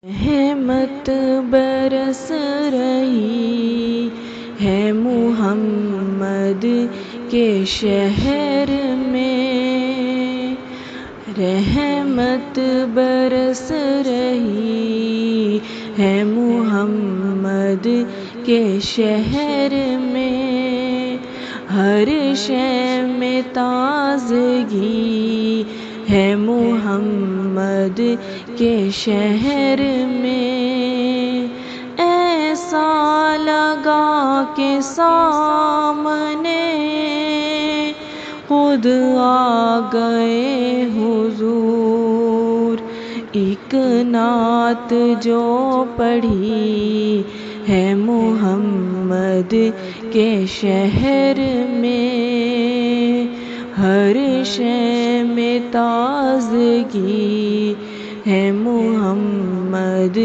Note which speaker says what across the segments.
Speaker 1: رحمت برس رہی ہے محمد کے شہر میں، رحمت برس رہی ہے محمد کے شہر میں، ہر شے میں تازگی ہے محمد کے شہر میں، ایسا لگا کہ سامنے خود آ گئے حضور، ایک نعت جو پڑھی ہے محمد کے شہر میں، ہر شے میں تازگی ہے محمد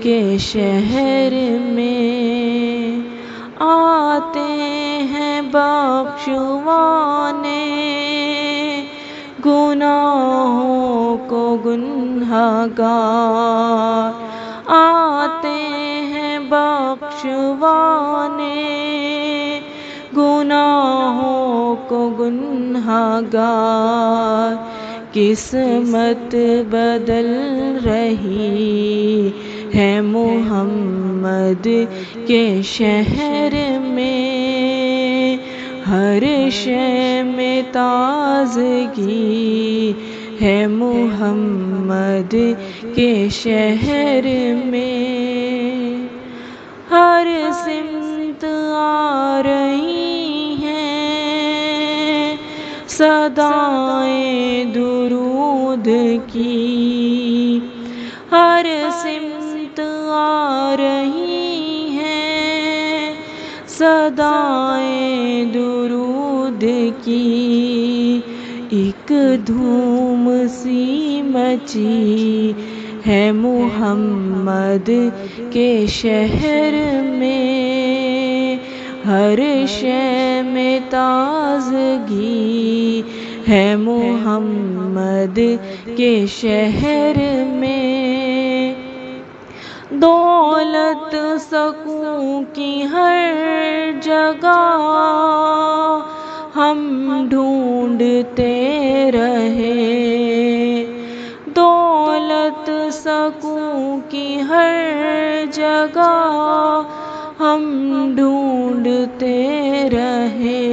Speaker 1: کے شہر میں، آتے ہیں بخشوانے گناہوں کو گنہگار، آتے ہیں بخشوانے گناہوں کو گنہگار، قسمت بدل رہی ہے محمد کے شہر میں، ہر شے میں تازگی ہے محمد کے شہر میں، ہر سمت آ رہی ہیں صدائیں درود کی، ہر سمت آ رہی ہیں صدائیں درود کی، ایک دھوم سی مچی ہے محمد کے شہر میں، ہر شے میں تازگی ہے محمد کے شہر میں، دولت سکون کی ہر جگہ ہم ڈھونڈتے رہے، دولت سکون کی ہر جگہ ہم ڈھونڈتے رہے،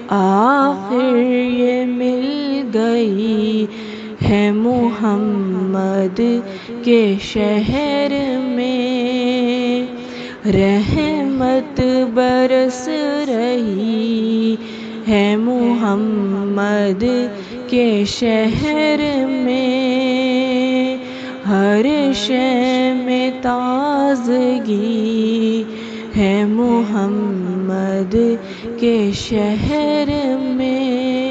Speaker 1: آخر یہ مل گئی ہے محمد کے شہر میں، رحمت برس رہی ہے محمد کے شہر میں، ہر شے میں تازگی ہے محمد کے شہر میں۔